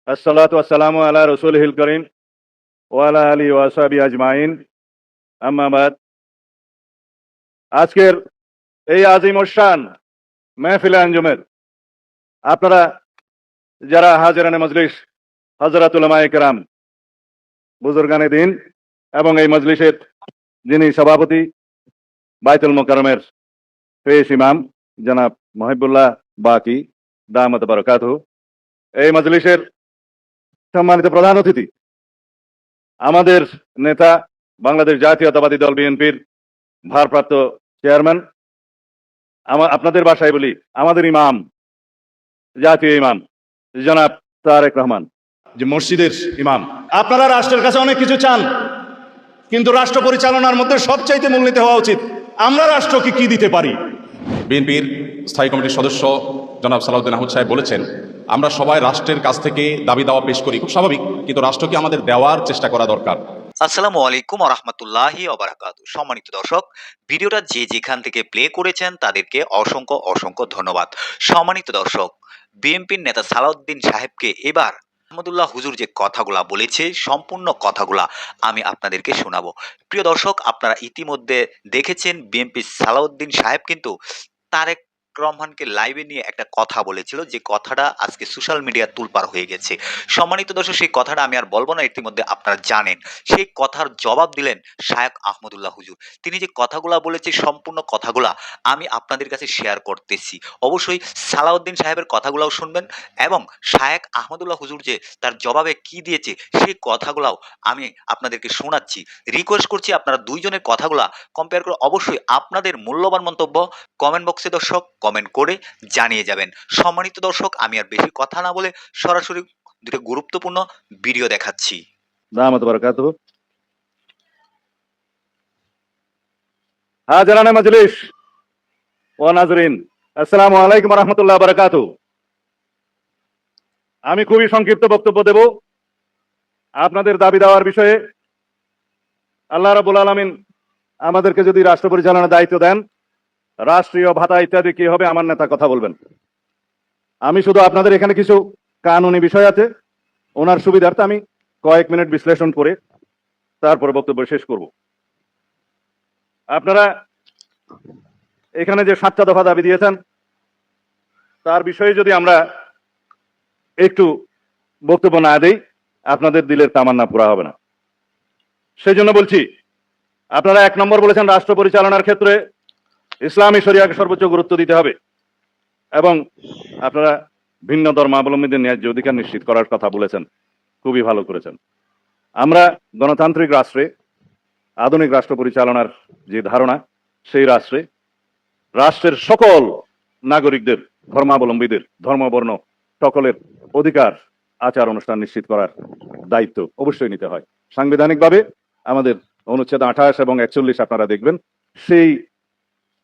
আসসালাতু ওয়াসসালামু আলা রাসূলিল কারীম ওয়া আলা আলিহি ওয়া সাহবিহি আজমাইন। আম্মা বাদ। আজকের এই আজিম শান মেহফিলে আঞ্জুমের আপনারা যারা হাজিরানে মজলিস, হযরত উলামায়ে কেরাম, বুজুর্গানে দিন এবং এই মজলিসের যিনি সভাপতি বাইতুল মোকাররমের পেশ ইমাম জনাব মুহিবুল্লাহ বাকি দামাত বারাকাতুহু, এই মজলিসের সম্মানিত প্রধান অতিথি, আমাদের নেতা, বাংলাদেশ জাতীয়তাবাদী দল বিএনপির ভারপ্রাপ্ত চেয়ারম্যান, আপনাদের ভাষায় বলি আমাদের ইমাম, জাতীয় ইমাম জনাব তারেক রহমান, যে মসজিদের ইমাম। আপনারা রাষ্ট্রের কাছে অনেক কিছু চান, কিন্তু রাষ্ট্র পরিচালনার মধ্যে সবচাইতে মূলনীতি হওয়া উচিত আমরা রাষ্ট্রকে কি দিতে পারি। বিএনপির স্থায়ী কমিটির সদস্য জনাব সালাউদ্দিন আহমদ সাহেব বলেছেন, আমরা সবাই রাষ্ট্রের কাছ থেকে দাবি দাওয়া পেশ করি, খুব স্বাভাবিক, কিন্তু রাষ্ট্রকে আমাদের দেওয়ার চেষ্টা করা দরকার। আসসালামু আলাইকুম ওয়া রাহমাতুল্লাহি ওয়া বারাকাতুহু। সম্মানিত দর্শক, ভিডিওটা যে যেখান থেকে প্লে করেছেন তাদেরকে অসংখ্য অসংখ্য ধন্যবাদ। সম্মানিত দর্শক, বিএনপির নেতা সালাউদ্দিন সাহেবকে এবার আহমদুল্লাহ হুজুর যে কথাগুলা বলেছে, সম্পূর্ণ কথাগুলা আমি আপনাদেরকে শোনাবো। প্রিয় দর্শক, আপনারা ইতিমধ্যে দেখেছেন বিএনপির সালাউদ্দিন সাহেব কিন্তু তারেক রহমানকে লাইভে নিয়ে একটা কথা বলেছিল, যে কথাটা আজকে সোশ্যাল মিডিয়া তুলপার হয়ে গেছে। সম্মানিত দর্শক, সেই কথাটা আমি আর বলবো না, ইতিমধ্যে আপনারা জানেন। সেই কথার জবাব দিলেন শায়খ আহমদুল্লাহ হুজুর। তিনি যে কথাগুলা বলেছে, সম্পূর্ণ কথাগুলা আমি আপনাদের কাছে শেয়ার করতেছি। অবশ্যই সালাউদ্দিন সাহেবের কথাগুলাও শুনবেন এবং শায়খ আহমদুল্লাহ হুজুর যে তার জবাবে কি দিয়েছে সেই কথাগুলাও আমি আপনাদেরকে শোনাচ্ছি। রিকোয়েস্ট করছি আপনারা দুইজনের কথাগুলা কম্পেয়ার করে অবশ্যই আপনাদের মূল্যবান মন্তব্য কমেন্ট বক্সে দর্শক কমেন্ট করে জানিয়ে যাবেন। সম্মানিত দর্শক, আমি আর বেশি কথা না বলে সরাসরি দুটো গুরুত্বপূর্ণ ভিডিও দেখাচ্ছি। দামাত বারাকাতুহু। হাজিরানে মজলিস ও নাজরিন, আসসালামু আলাইকুম ওয়া রাহমাতুল্লাহি ওয়া বারাকাতুহু। আমি খুবই সংক্ষিপ্ত বক্তব্য দেব আপনাদের দাবি দেওয়ার বিষয়ে। আল্লাহ রাব্বুল আলামিন আমাদেরকে যদি রাষ্ট্র পরিচালনার দায়িত্ব দেন, রাষ্ট্রীয় ভাতা ইত্যাদি কি হবে আমার নেতা কথা বলবেন। আমি শুধু আপনাদের এখানে কিছু কানুনি বিষয় আছে, ওনার সুবিধার্থে আমি কয়েক মিনিট বিশ্লেষণ করে তারপরে বক্তব্য শেষ করব। আপনারা এখানে যে 7টা দফা দাবি দিয়েছেন তার বিষয়ে যদি আমরা একটু বক্তব্য না দেই, আপনাদের দিলের তামান্না পুরা হবে না। সেই জন্য বলছি, আপনারা 1 নম্বর বলেছেন রাষ্ট্র পরিচালনার ক্ষেত্রে ইসলামী শরিয়াকে সর্বোচ্চ গুরুত্ব দিতে হবে এবং আপনারা ভিন্ন ধর্মাবলম্বীদের ন্যায্য অধিকার নিশ্চিত করার কথা বলেছেন, খুবই ভালো করেছেন। আমরা গণতান্ত্রিক রাষ্ট্রে, আধুনিক রাষ্ট্র পরিচালনার যে ধারণা, সেই রাষ্ট্রের সকল নাগরিকদের, ধর্মাবলম্বীদের, ধর্মবর্ণ সকলের অধিকার, আচার অনুষ্ঠান নিশ্চিত করার দায়িত্ব অবশ্যই নিতে হয়। সাংবিধানিকভাবে আমাদের অনুচ্ছেদ 28 এবং 41 আপনারা দেখবেন, সেই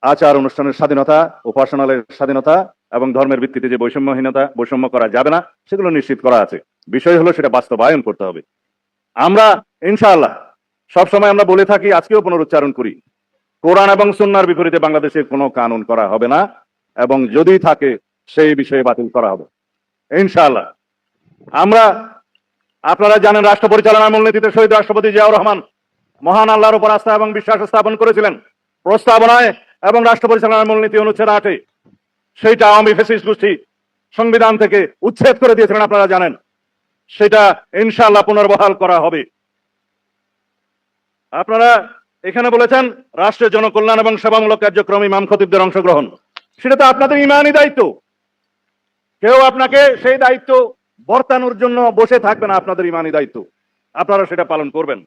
আচার অনুষ্ঠানের স্বাধীনতা, উপাসনালয়ের স্বাধীনতা এবং ধর্মের ভিত্তিতে যে বৈষম্য করা যাবে না, সেগুলো নিশ্চিত করা আছে। বিষয় হলো সেটা বাস্তবায়ন করতে হবে। আমরা ইনশাআল্লাহ সবসময় আমরা বলে থাকি, আজকেও পুনরুচ্চারণ করি, কোরআন এবং সুন্নাহর বিপরীতে বাংলাদেশে কোনো কানুন করা হবে না এবং যদি থাকে সেই বিষয়ে বাতিল করা হবে ইনশাআল্লাহ। আপনারা জানেন, রাষ্ট্র পরিচালনার মূলনীতিতে শহীদ রাষ্ট্রপতি জিয়াউর রহমান মহান আল্লাহর উপর আস্থা এবং বিশ্বাস স্থাপন করেছিলেন। প্রস্তাবনায় এবং রাষ্ট্র পরিচালনার মূলনীতি অনুচ্ছেদ 8-এ সেইটা আওয়ামী ফ্যাসিস্ট গোষ্ঠী সংবিধান থেকে উচ্ছেদ করে দিয়েছিলেন, আপনারা জানেন। সেটা ইনশাআল্লাহ পুনর্বহাল করা হবে। আপনারা এখানে বলেছেন রাষ্ট্রের জনকল্যাণ এবং সেবামূলক কার্যক্রম ইমাম খতিবদের অংশগ্রহণ, সেটা তো আপনাদের ইমানি দায়িত্ব। কেউ আপনাকে সেই দায়িত্ব বর্তানোর জন্য বসে থাকবে না, আপনাদের ইমানি দায়িত্ব, আপনারা সেটা পালন করবেন।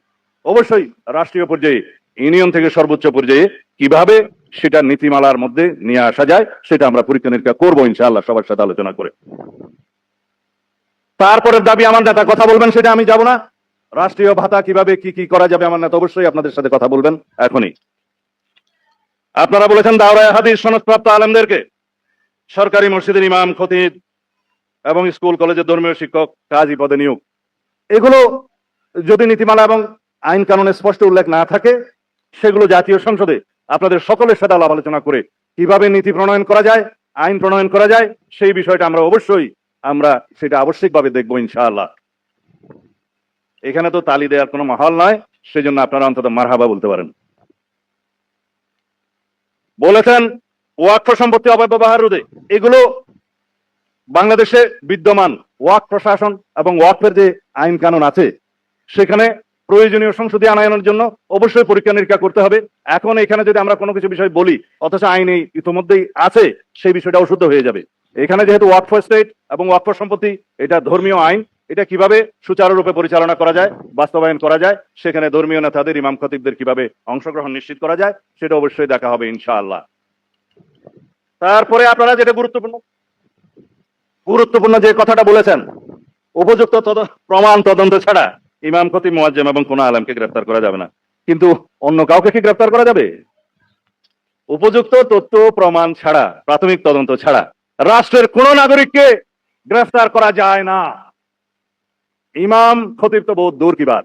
অবশ্যই রাষ্ট্রীয় পর্যায়ে, ইউনিয়ন থেকে সর্বোচ্চ পর্যায়ে কিভাবে সেটা নীতিমালার মধ্যে নিয়ে আসা যায় সেটা আমরা পরীক্ষা নিরীক্ষা করবো ইনশাআল্লাহ, সবার সাথে আলোচনা করে। তারপরের দাবি আমার নেতা কথা বলবেন, সেটা আমি যাব না। রাষ্ট্রীয় ভাতা কিভাবে কি করা যাবে আমার নেতা অবশ্যই আপনাদের সাথে কথা বলবেন এখনই। আপনারা বলেছেন দাওরায়ে হাদিস সনদপ্রাপ্ত আলেমদেরকে সরকারি মসজিদের ইমাম, খতিব এবং স্কুল কলেজের ধর্মীয় শিক্ষক, কাজী পদে নিয়োগ। এগুলো যদি নীতিমালা এবং আইন কানুনে স্পষ্ট উল্লেখ না থাকে, সেগুলো জাতীয় সংসদে আপনাদের সকলের সাথে আলাপ আলোচনা করে কিভাবে নীতি প্রণয়ন করা যায়, আইন প্রণয়ন করা যায়, সেই বিষয়টা আমরা অবশ্যই আমরা সেটা আবশ্যিকভাবে দেখবো ইনশাআল্লাহ। এখানে তো তালি দেওয়ার কোনো মাহল নয়, সেজন্য আপনারা অন্তত মারহাবা বলতে পারেন। বলেছেন ওয়াকফ সম্পত্তি অপব্যবহার রোধে, এগুলো বাংলাদেশে বিদ্যমান ওয়াকফ প্রশাসন এবং ওয়াকফের যে আইন কানুন আছে সেখানে প্রয়োজনীয় সংশোধনী আনায়নের জন্য অবশ্যই পরীক্ষা নিরীক্ষা করতে হবে। এখন এখানে যদি আমরা কোনো কিছু বিষয় বলি অথচ আইনে ইতিমধ্যেই আছে, সেই বিষয়টা অশুদ্ধ হয়ে যাবে। এখানে যেহেতু ওয়াকফ স্টেট এবং ওয়াকফ সম্পত্তি এটা ধর্মীয় আইন, এটা কিভাবে সুচারুরূপে পরিচালনা করা যায়, বাস্তবায়ন করা যায়, সেখানে ধর্মীয় নেতাদের ইমাম খতিবদের কিভাবে অংশগ্রহণ নিশ্চিত করা যায় সেটা অবশ্যই দেখা হবে ইনশাআল্লাহ। তারপরে আপনারা যেটা গুরুত্বপূর্ণ যে কথাটা বলেছেন, উপযুক্ত প্রমাণ তদন্ত ছাড়া ইমাম খতিব মুয়াজ্জেম এবং কোন আলেমকে গ্রেফতার করা যাবে না। কিন্তু অন্য কাউকে কি গ্রেফতার করা যাবে? উপযুক্ত তথ্য প্রমাণ ছাড়া, প্রাথমিক তদন্ত ছাড়া রাষ্ট্রের কোন নাগরিককে গ্রেফতার করা যায় না। ইমাম খতিব তো বহুত দূর কি বাত।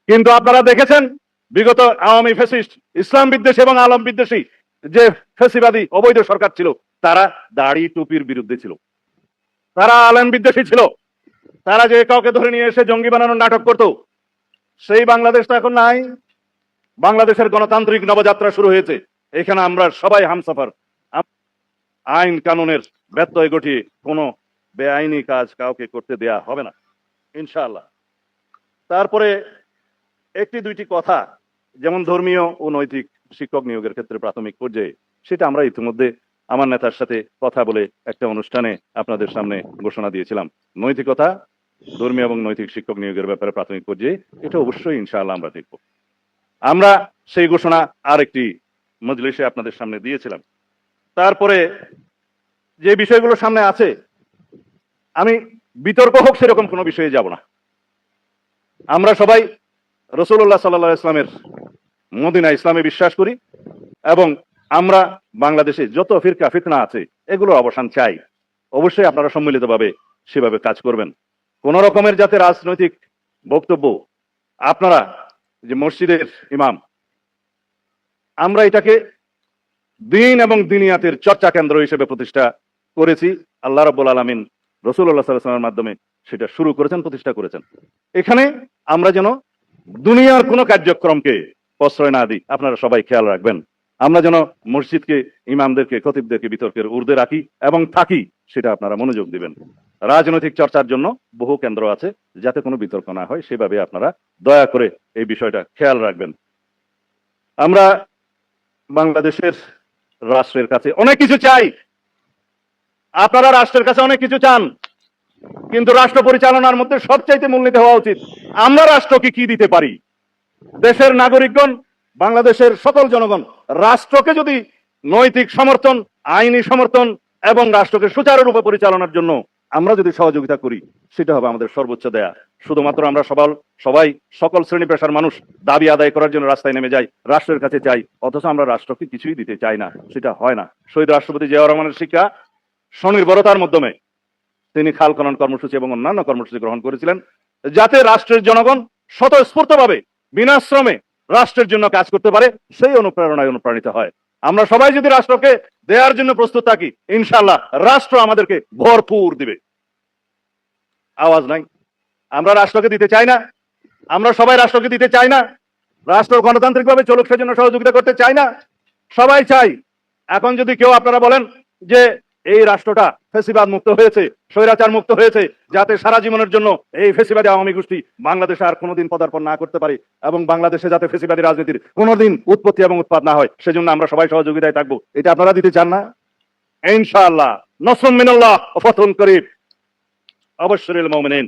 কিন্তু আপনারা দেখেছেন বিগত আওয়ামী ফ্যাসিস্ট, ইসলাম বিদ্বেষী এবং আলম বিদ্বেষী যে ফ্যাসিবাদী অবৈধ সরকার ছিল, তারা দাড়ি টুপির বিরুদ্ধে ছিল, তারা আলেম বিদ্বেষী ছিল, তারা যে কাউকে ধরে নিয়ে এসে জঙ্গি বানানোর নাটক করত। সেই বাংলাদেশ তো এখন নাই। বাংলাদেশের গণতান্ত্রিক নবযাত্রা শুরু হয়েছে। এখানে আমরা সবাই হামসফর। আইন কানুনের ব্যত্যয় ঘটিয়ে কোনো বেআইনি কাজ কাউকে করতে দেয়া হবে না ইনশাআল্লাহ। তারপরে একটি দুইটি কথা, যেমন ধর্মীয় ও নৈতিক শিক্ষক নিয়োগের ক্ষেত্রে প্রাথমিক পর্যায়ে, সেটা আমরা ইতিমধ্যে আমার নেতার সাথে কথা বলে একটা অনুষ্ঠানে আপনাদের সামনে ঘোষণা দিয়েছিলাম। নৈতিকতা, ধর্মীয় এবং নৈতিক শিক্ষক নিয়োগের ব্যাপারে প্রাথমিক পর্যায়ে এটা অবশ্যই ইনশাআল্লাহ আমরা দেখব। আমরা সেই ঘোষণা আরেকটি মজলিসে আপনাদের সামনে দিয়েছিলাম। তারপরে যে বিষয়গুলো সামনে আছে, আমি বিতর্ক হোক সেরকম কোনো বিষয়ে যাব না। আমরা সবাই রাসূলুল্লাহ সাল্লাল্লাহু আলাইহি ইসলামের মদিনা ইসলামে বিশ্বাস করি এবং আমরা বাংলাদেশে যত ফিরকা ফিতনা আছে এগুলোর অবসান চাই। অবশ্যই আপনারা সম্মিলিতভাবে সেভাবে কাজ করবেন। কোন রকমের যাতে রাজনৈতিক বক্তব্য, আপনারা যে মসজিদের ইমাম, আমরা এটাকে দিন এবং দিনিয়াতের চর্চা কেন্দ্র হিসেবে প্রতিষ্ঠা করেছি। আল্লাহ রাব্বুল আলামিন রাসূলুল্লাহ সাল্লাল্লাহু আলাইহি ওয়াসাল্লামের মাধ্যমে সেটা শুরু করেছেন, প্রতিষ্ঠা করেছেন। এখানে আমরা যেন দুনিয়ার কোনো কার্যক্রমকে প্রশ্রয় না দিই, আপনারা সবাই খেয়াল রাখবেন। আমরা যেন মসজিদকে, ইমামদেরকে, খতিবদেরকে বিতর্কের ঊর্ধ্বে রাখি এবং থাকি, সেটা আপনারা মনোযোগ দিবেন। রাজনৈতিক চর্চার জন্য বহু কেন্দ্র আছে, যাতে কোনো বিতর্ক না হয় সেভাবে আপনারা দয়া করে এই বিষয়টা খেয়াল রাখবেন। আমরা বাংলাদেশের রাষ্ট্রের কাছে অনেক কিছু চাই, আপনারা রাষ্ট্রের কাছে অনেক কিছু চান, কিন্তু রাষ্ট্র পরিচালনার মধ্যে সবচাইতে মূলনীতি হওয়া উচিত আমরা রাষ্ট্রকে কি দিতে পারি। দেশের নাগরিকগণ, বাংলাদেশের সকল জনগণ রাষ্ট্রকে যদি নৈতিক সমর্থন, আইনি সমর্থন এবং রাষ্ট্রকে সুচারুরূপে পরিচালনার জন্য আমরা যদি সহযোগিতা করি, সেটা হবে আমাদের সর্বোচ্চ দেয়া। শুধুমাত্র আমরা সবাই সকল শ্রেণী পেশার মানুষ দাবি আদায় করার জন্য রাস্তায় নেমে যাই, রাষ্ট্রের কাছে চাই, অথচ আমরা রাষ্ট্রকে কিছুই দিতে চাই না, সেটা হয় না। শহীদ রাষ্ট্রপতি জিয়াউর রহমানের শিক্ষা স্বনির্ভরতার মাধ্যমে তিনি খাল খনন কর্মসূচি এবং অন্যান্য কর্মসূচি গ্রহণ করেছিলেন, যাতে রাষ্ট্রের জনগণ স্বতঃস্ফূর্তভাবে বিনাশ্রমে রাষ্ট্রের জন্য কাজ করতে পারে, সেই অনুপ্রেরণায় অনুপ্রাণিত হয়। আমরা সবাই যদি রাষ্ট্রকে দেওয়ার জন্য প্রস্তুত থাকি, ইনশাআল্লাহ রাষ্ট্র আমাদেরকে ভরপুর দিবে। আওয়াজ নাই, আমরা রাষ্ট্রকে দিতে চাই না, আমরা সবাই রাষ্ট্রকে দিতে চাই না, রাষ্ট্র গণতান্ত্রিকভাবে চলুক সেজন্য সহযোগিতা করতে চাই না, সবাই চাই। এখন যদি কেউ আপনারা বলেন যে এই রাষ্ট্রটা ফেসিবাদ মুক্ত হয়েছে, স্বৈরাচার মুক্ত হয়েছে, যাতে সারা জীবনের জন্য এই ফেসিবাদী আওয়ামী গোষ্ঠী বাংলাদেশে আর কোনোদিন পদার্পণ না করতে পারে এবং বাংলাদেশে যাতে ফেসিবাদী রাজনীতির কোনোদিন উৎপত্তি এবং উৎপাদ না হয়, সেজন্য আমরা সবাই সহযোগিতায় থাকবো, এটা আপনারা দিতে চান না? ইনশাআল্লাহ। নসরুম মিনাল্লাহ ওয়া ফাতহুন করিব। আবাশশিরিল মুমিনিন।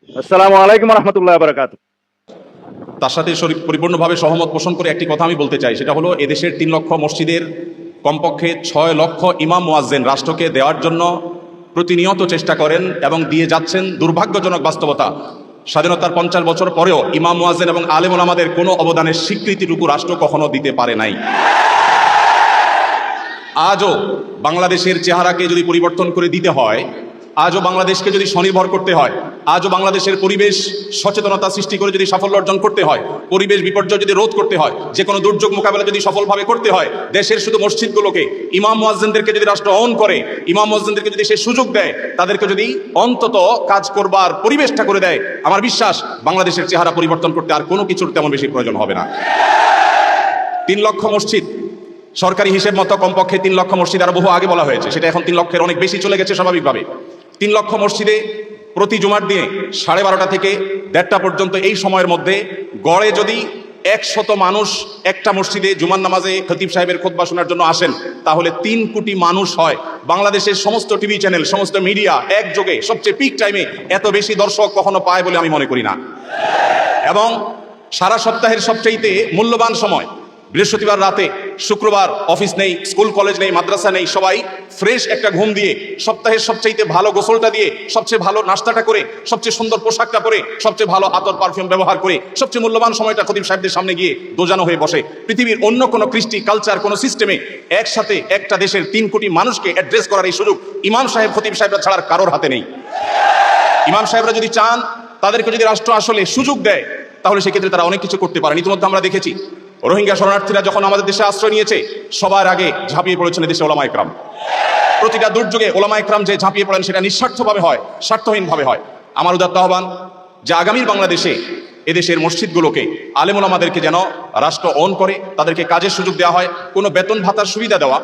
আসসালামু আলাইকুম ওয়া রাহমাতুল্লাহি ওয়া বারাকাতুহু। তার সাথে পরিপূর্ণভাবে সহমত পোষণ করে একটি কথা আমি বলতে চাই, সেটা হলো এদেশের 3 লক্ষ মসজিদের কমপক্ষে 6 লক্ষ ইমাম মুয়াজ্জিন রাষ্ট্রকে দেওয়ার জন্য প্রতিনিয়ত চেষ্টা করেন এবং দিয়ে যাচ্ছেন। দুর্ভাগ্যজনক বাস্তবতা, স্বাধীনতার 50 বছর পরেও ইমাম মুয়াজ্জিন এবং আলেম ওলামাদের কোনো অবদানের স্বীকৃতিটুকু রাষ্ট্র কখনো দিতে পারে নাই। আজও বাংলাদেশের চেহারাকে যদি পরিবর্তন করে দিতে হয়, আজও বাংলাদেশকে যদি স্বনির্ভর করতে হয়, আজও বাংলাদেশের পরিবেশ সচেতনতা সৃষ্টি করে যদি সাফল্য অর্জন করতে হয়, পরিবেশ বিপর্যয় যদি রোধ করতে হয়, যে কোনো দুর্যোগ মোকাবেলা যদি সফলভাবে করতে হয়, দেশের শুধু মসজিদগুলোকে ইমাম মুয়াজ্জিনদেরকে যদি রাষ্ট্র অন করে, ইমাম মুয়াজ্জিনদেরকে যদি সে সুযোগ দেয়, তাদেরকে যদি অন্তত কাজ করবার পরিবেশটা করে দেয়, আমার বিশ্বাস বাংলাদেশের চেহারা পরিবর্তন করতে আর কোনো কিছুর তেমন বেশি প্রয়োজন হবে না। 3 লক্ষ মসজিদ সরকারি হিসেব মতো কমপক্ষে 3 লক্ষ মসজিদ আরো বহু আগে বলা হয়েছে, সেটা এখন 3 লক্ষের অনেক বেশি চলে গেছে স্বাভাবিকভাবে। 3 লক্ষ মসজিদে প্রতি জুমার দিনে 12:30 থেকে 1:30 পর্যন্ত এই সময়ের মধ্যে গড়ে যদি 100 মানুষ একটা মসজিদে জুমার নামাজে খতিব সাহেবের খুতবা শোনার জন্য আসেন, তাহলে 3 কোটি মানুষ হয়। বাংলাদেশের সমস্ত টিভি চ্যানেল, সমস্ত মিডিয়া একযোগে সবচেয়ে পিক টাইমে এত বেশি দর্শক কখনো পায় বলে আমি মনে করি না। এবং সারা সপ্তাহের সবচাইতে মূল্যবান সময় বৃহস্পতিবার রাতে, শুক্রবার অফিস নেই, স্কুল কলেজ নেই, মাদ্রাসা নেই, সবাই ফ্রেশ একটা ঘুম দিয়ে, সপ্তাহের সবচাইতে ভালো গোসলটা দিয়ে, সবচেয়ে ভালো নাস্তাটা করে, সবচেয়ে সুন্দর পোশাকটা পরে, সবচেয়ে ভালো আতর পারফিউম ব্যবহার করে, সবচেয়ে মূল্যবান সময়টা খতিব সাহেবদের সামনে গিয়ে দোজানো হয়ে বসে। পৃথিবীর অন্য কোনো কৃষ্টি কালচার, কোনো সিস্টেমে একসাথে একটা দেশের 3 কোটি মানুষকে অ্যাড্রেস করার এই সুযোগ ইমাম সাহেব খতিব সাহেবরা ছাড়ার কারোর হাতে নেই। ইমাম সাহেবরা যদি চান, তাদেরকে যদি রাষ্ট্র আসলে সুযোগ দেয়, তাহলে সেক্ষেত্রে তারা অনেক কিছু করতে পারেন। ইতিমধ্যে আমরা দেখেছি রোহিঙ্গা শরণার্থীরা যখন আমাদের দেশে আশ্রয় নিয়েছে, সবার আগে ঝাঁপিয়ে পড়েছেন দেশে ওলামা ইকরাম। প্রতিটা দুর্যোগে ওলামা ইকরাম যে ঝাঁপিয়ে পড়েন, সেটা নিঃস্বার্থভাবে হয়, স্বার্থহীনভাবে হয়। আমার উদাত্ত আহ্বান যে আগামীর বাংলাদেশে এদেশের মসজিদগুলোকে, আলেম ওলামাদেরকে যেন রাষ্ট্র অন করে, তাদেরকে কাজের সুযোগ দেওয়া হয়, কোনো বেতন ভাতার সুবিধা দেওয়া,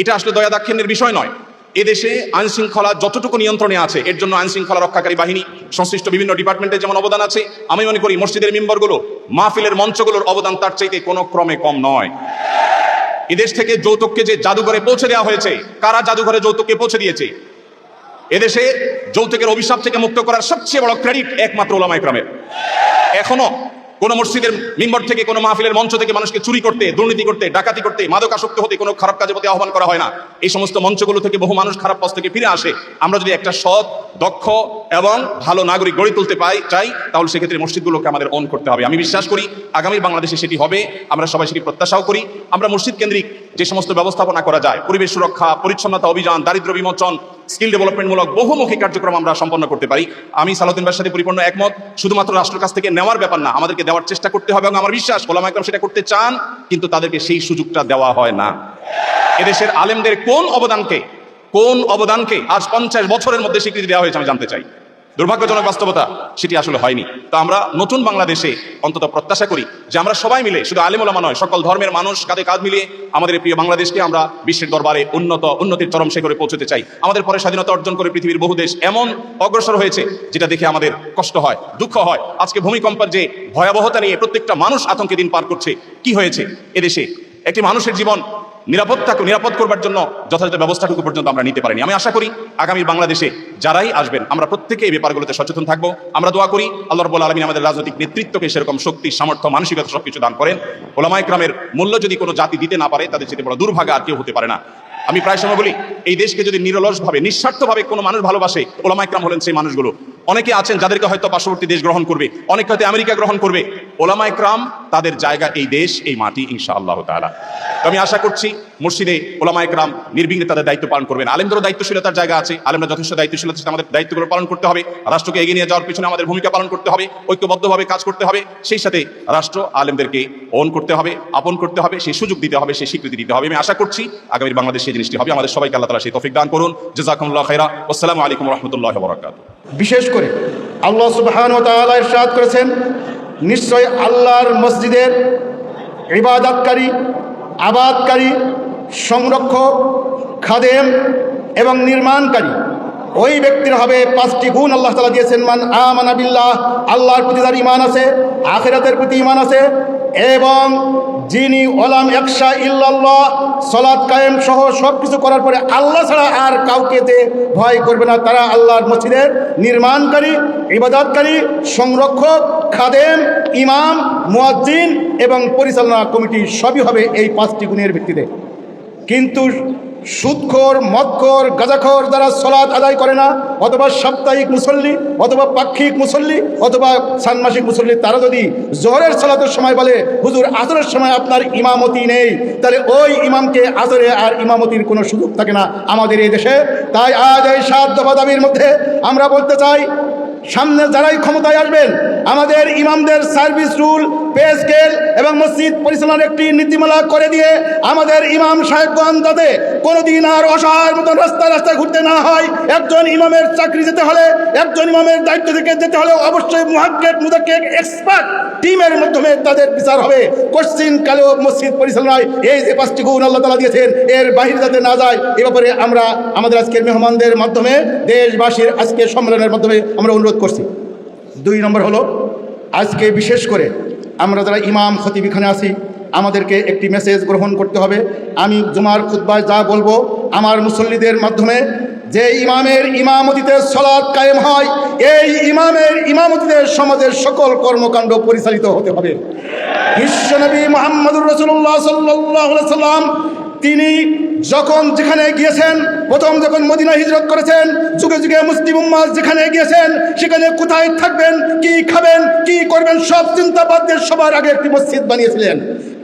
এটা আসলে দয়া দাক্ষিণ্যের বিষয় নয়। এদেশে আইন শৃঙ্খলা যতটুকু নিয়ন্ত্রণে আছে, এর জন্য আইন শৃঙ্খলা রক্ষাকারী বাহিনী, সংশ্লিষ্ট বিভিন্ন ডিপার্টমেন্টের যেমন অবদান আছে, আমি মনে করি মসজিদের মিম্বরগুলো, মাহফিলের মঞ্চগুলোর অবদান তার চাইতে কোনো ক্রমে কম নয়। এদেশ থেকে যৌতুককে যে জাদুঘরে পৌঁছে দেওয়া হয়েছে, কারা জাদুঘরে যৌতুককে পৌঁছে দিয়েছে? এদেশে যৌতুকের অভিশাপ থেকে মুক্ত করার সবচেয়ে বড় ক্রেডিট একমাত্র ওলামা ইকরামের। এখনো কোন মসজিদের মিম্বর থেকে, কোনো মাহফিলের মঞ্চ থেকে মানুষকে চুরি করতে, দুর্নীতি করতে, ডাকাতি করতে, মাদকাসক্ত হতে, কোনো খারাপ কাজের প্রতি আহ্বান করা হয় না। এই সমস্ত মঞ্চগুলো থেকে বহু মানুষ খারাপ পথ থেকে ফিরে আসে। আমরা যদি একটা সৎ, দক্ষ এবং ভালো নাগরিক গড়ে তুলতে চাই, তাহলে সেক্ষেত্রে মসজিদগুলোকে আমাদের অন করতে হবে। আমি বিশ্বাস করি আগামী বাংলাদেশে সেটি হবে, আমরা সবাই সেটি প্রত্যাশাও করি। আমরা মসজিদ কেন্দ্রিক যে সমস্ত ব্যবস্থাপনা করা যায়, পরিবেশ সুরক্ষা, পরিচ্ছন্নতা অভিযান, দারিদ্র্য বিমোচন, স্কিল ডেভেলপমেন্টমূলক বহুমুখী কার্যক্রম আমরা সম্পন্ন করতে পারি। আমি সালাউদ্দিন ভাইয়ের সাথে পরিপূর্ণ একমত। শুধুমাত্র রাষ্ট্রের কাছ থেকে নেওয়ার ব্যাপার না, আমাদেরকে দেওয়ার চেষ্টা করতে হবে, এবং আমার বিশ্বাস ওলামা ইকরাম সেটা করতে চান, কিন্তু তাদেরকে সেই সুযোগটা দেওয়া হয় না। এদেশের আলেমদের কোন অবদানকে আজ 50 বছরের মধ্যে স্বীকৃতি দেওয়া হয়েছে আমি জানতে চাই। দুর্ভাগ্যজনক বাস্তবতা, সেটি আসলে হয়নি। তো আমরা নতুন বাংলাদেশে অন্তত প্রত্যাশা করি যে আমরা সবাই মিলে, শুধু আলেম ওলামা নয়, সকল ধর্মের মানুষ কাঁধে কাঁধ মিলিয়ে আমাদের প্রিয় বাংলাদেশকে আমরা বিশ্বের দরবারে উন্নতির চরম শিখরে পৌঁছতে চাই। আমাদের পরে স্বাধীনতা অর্জন করে পৃথিবীর বহু দেশ এমন অগ্রসর হয়েছে, যেটা দেখে আমাদের কষ্ট হয়, দুঃখ হয়। আজকে ভূমিকম্পের যে ভয়াবহতা নিয়ে প্রত্যেকটা মানুষ আতঙ্কে দিন পার করছে, কি হয়েছে এদেশে? একটি মানুষের জীবন নিরাপদ করবার জন্য যথাযথ ব্যবস্থাটুকু পর্যন্ত আমরা নিতে পারিনি। আমি আশা করি আগামী বাংলাদেশে যারাই আসবেন, আমরা প্রত্যেকে এই ব্যাপারগুলোতে সচেতন থাকবো। আমরা দোয়া করি আল্লাহ রাব্বুল আলামিন আমাদের রাজনৈতিক নেতৃত্বকে সেরকম শক্তি, সামর্থ্য, মানসিকতা সবকিছু দান করেন। ওলামা ইকরামের মূল্য যদি কোনো জাতি দিতে না পারে, তাদের চেয়ে বড় দুর্ভাগা আর কেউ হতে পারে না। আমি প্রায় সময় বলি, এই দেশকে যদি নিরলসভাবে, নিঃস্বার্থভাবে কোনো মানুষ ভালোবাসে, ওলামা ইকরাম হলেন সেই মানুষগুলো। অনেকে আছেন যাদেরকে হয়তো পার্শ্ববর্তী দেশ গ্রহণ করবে, অনেকে হয়তো আমেরিকা গ্রহণ করবে, ওলামা ইকরাম তাদের জায়গা এই দেশ, এই মাটি, ইনশাআল্লাহ তাআলা। তো আমি আশা করছি মসজিদে ওলামা ইকরাম নির্বিঘ্নে তাদের দায়িত্ব পালন করবেন। আলেমদেরও দায়িত্বশীলতার জায়গা আছে, আলেমরা যথেষ্ট দায়িত্বশীলতার সাথে আমাদের দায়িত্বগুলো পালন করতে হবে। রাষ্ট্রকে এগিয়ে নিয়ে যাওয়ার পিছনে আমাদের ভূমিকা পালন করতে হবে, ঐক্যবদ্ধভাবে কাজ করতে হবে। সেই সাথে রাষ্ট্র আলেমদেরকে অন করতে হবে, আপন করতে হবে, সেই সুযোগ দিতে হবে, সেই স্বীকৃতি দিতে হবে। আমি আশা করছি আগামী বাংলাদেশ সেই জিনিসটি হবে। আমাদের সবাইকে আল্লাহ তাআলা সেই তৌফিক দান করুন। জাযাকুমুল্লাহু খাইরা। আসসালামু আলাইকুম ওয়া রাহমাতুল্লাহি ওয়া বারাকাতুহু। বিশেষ করে আল্লাহ সুবহানাহু ওয়া তাআলা ইরশাদ করেছেন, নিশ্চয় আল্লাহর মসজিদের ইবাদতকারী, আবাদকারী, সংরক্ষক, খাদেম এবং নির্মাণকারী ওই ব্যক্তির হবে 5টি গুণ আল্লাহ তাআলা দিয়েছেন। মান আমানা বিল্লাহ, আল্লাহর প্রতি যার ঈমান আছে, আখিরাতের প্রতি ঈমান আছে, এবং যিনি ওয়ালাম ইয়াখশা ইল্লাল্লাহ, সালাত কায়েম সহ সব কিছু করার পরে আল্লাহ ছাড়া আর কাউকে ভয় করবে না, তারা আল্লাহর মসজিদের নির্মাণকারী, ইবাদতকারী, সংরক্ষক, খাদেম, ইমাম, মুয়াজ্জিন এবং পরিচালনা কমিটি সবই হবে এই 5টি গুণের ভিত্তিতে। কিন্তু সুদখোর, মদখোর, গাঁজাখোর যারা সলাৎ আদায় করে না, অথবা সাপ্তাহিক মুসল্লি, অথবা পাক্ষিক মুসল্লি, অথবা ষান্মাসিক মুসল্লি, তারা যদি জোহরের সালাতের সময় বলে হুজুর আসরের সময় আপনার ইমামতি নেই, তাহলে ওই ইমামকে আসরে আর ইমামতির কোনো সুযোগ থাকে না আমাদের এই দেশে। তাই আজ এই 7 দফা দাবির মধ্যে আমরা বলতে চাই, সামনে যারাই ক্ষমতায় আসবেন, আমাদের ইমামদের সার্ভিস রুল, পে স্কেল এবং মসজিদ পরিচালনার একটি নীতিমালা করে দিয়ে আমাদের ইমাম সাহেবগণ যাতে কোনোদিন আর অসহায়ের মতন রাস্তায় রাস্তায় ঘুরতে না হয়। একজন ইমামের চাকরি যেতে হলে, একজন ইমামের দায়িত্ব থেকে যেতে হলে অবশ্যই মুহাক্কিক, মুদাক্কিক, এক্সপার্ট টিমের মাধ্যমে তাদের বিচার হবে। কোশ্চিন কালেও মসজিদ পরিচালনায় এই যে 5টি গুণ আল্লাহ তাআলা দিয়েছেন, এর বাহিরে যাতে না যায়, এ ব্যাপারে আমরা আমাদের আজকের মেহমানদের মাধ্যমে, দেশবাসীর আজকের সম্মেলনের মাধ্যমে আমরা অনুরোধ করছি। 2 নম্বর হলো, আজকে বিশেষ করে আমরা যারা ইমাম খতিব এখানে আছি, আমাদেরকে একটি মেসেজ গ্রহণ করতে হবে। আমি জুমার খুতবায় যা বলবো, আমার মুসল্লিদের মাধ্যমে যে ইমামের ইমামতিতে সালাত কায়েম হয়, এই ইমামের ইমামতিতে সমাজের সকল কর্মকাণ্ড পরিচালিত হতে হবে। বিশ্বনবী মুহাম্মদুর রাসূলুল্লাহ সাল্লাল্লাহু আলাইহি সাল্লাম তিনি যখন যেখানে গিয়েছেন, প্রথম যখন মদিনা হিজরত করেছেন, যুগে যুগে মুসলিম উম্মাহ যেখানে গিয়েছেন, সেখানে কোথায় থাকবেন, কি খাবেন, কি করবেন, সব চিন্তা বাদ দিয়ে সবার আগে একটি মসজিদ বানিয়েছিলেন।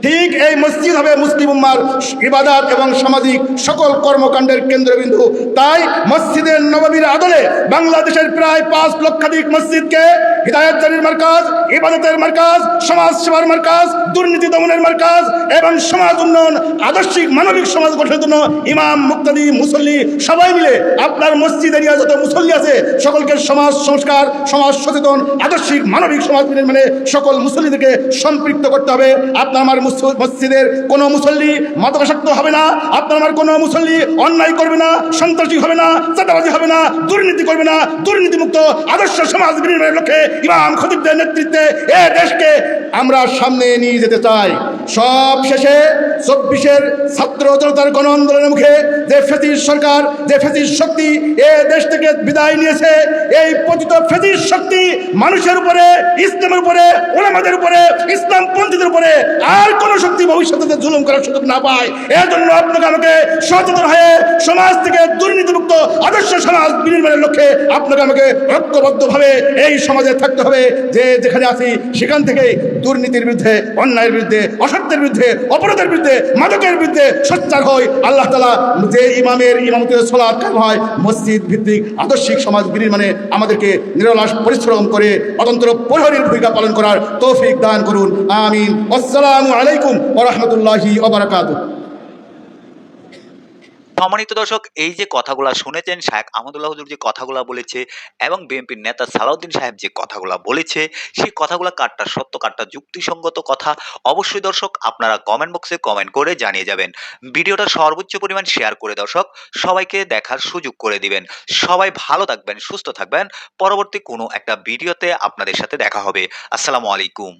ঠিক এই মসজিদ হবে মুসলিম উম্মাহর ইবাদত এবং সামাজিক সকল কর্মকাণ্ডের কেন্দ্রবিন্দু। তাই মসজিদের নববীর আদলে বাংলাদেশের প্রায় 5 লক্ষাধিক মসজিদকে হিদায়াত জারির মার্কাজ, ইবাদতের মার্কাজ, সমাজ সেবার মার্কাজ, দুর্নীতি দমনের মার্কাজ এবং সমাজ উন্নয়ন, আদর্শিক মানবিক সমাজ গঠনের জন্য ইমাম, মুক্তাদি, মুসল্লি সবাই মিলে আপনার মসজিদ এরিয়া যত মুসল্লি আছে সকলকে সমাজ সংস্কার, সমাজ সচেতন, আদর্শিক মানবিক সমাজ মানে সকল মুসল্লিদেরকে সম্পৃক্ত করতে হবে। আপনার আমার মসজিদের কোনো মুসল্লি মাদকাসক্ত হবে না, আপনার আমার কোনো মুসল্লি অন্যায় করবে না, সন্ত্রাসী হবে না, চাঁদাবাজি হবে না, দুর্নীতি করবে না। দুর্নীতিমুক্ত আদর্শ সমাজ বিনির্মাণের লক্ষ্যে ইমাম খতিবদের নেতৃত্বে এ দেশকে আমরা সামনে নিয়ে যেতে চাই। সব শেষে 24-এর ছাত্র জনতার গণ আন্দোলনের মুখে যে ফ্যাসিস্ট সরকার, যে ফ্যাসিস্ট শক্তি এ দেশ থেকে বিদায় নিয়েছে, এই পতিত ফ্যাসিস্ট শক্তি মানুষের উপরে, ইসলামের উপরে, ওলামাদের উপরে, ইসলামপন্থীদের উপরে আর কোন শক্তি ভবিষ্যতে জুলুম করার সুযোগ না পায়। এর জন্য আপনাকে আমাকে সচেতন হয়ে সমাজ থেকে দুর্নীতিমুক্ত আদর্শ সমাজ বিনির্মাণের লক্ষ্যে আপনাকে আমাকে ঐক্যবদ্ধভাবে এই সমাজে থাকতে হবে। যে যেখানে আছি সেখান থেকে দুর্নীতির বিরুদ্ধে, অন্যায়ের বিরুদ্ধে, অসত্যের বিরুদ্ধে, অপরাধের বিরুদ্ধে, মাদকের বিরুদ্ধে সোচ্চার হয়। আল্লাহ তাআলা যে ইমামের ইমামতিতে সালাত কায়েম হয়, মসজিদ ভিত্তিক আদর্শিক সমাজ বিনির্মাণে আমাদেরকে নিরলস পরিশ্রম করে অতন্ত্র প্রহরীর ভূমিকা পালন করার তৌফিক দান করুন। আমিন। আসসালামু আলাইকুম ওয়া রাহমাতুল্লাহি ওয়া বারাকাতুহু। সম্মানিত দর্শক, এই যে কথাগুলো শুনেছেন, শায়েখ আহমদুল্লাহ হুজুর যে কথাগুলো বলেছে এবং বিএনপির নেতা সালাউদ্দিন সাহেব যে কথাগুলো বলেছে, সেই কথাগুলো কাটটা সত্য, কাটটা যুক্তিসঙ্গত কথা, অবশ্যই দর্শক আপনারা কমেন্ট বক্সে কমেন্ট করে জানিয়ে যাবেন। ভিডিওটা সর্বোচ্চ পরিমাণ শেয়ার করে দর্শক সবাইকে দেখার সুযোগ করে দিবেন। সবাই ভালো থাকবেন, সুস্থ থাকবেন। পরবর্তী কোনো একটা ভিডিওতে আপনাদের সাথে দেখা হবে। আসসালামু আলাইকুম।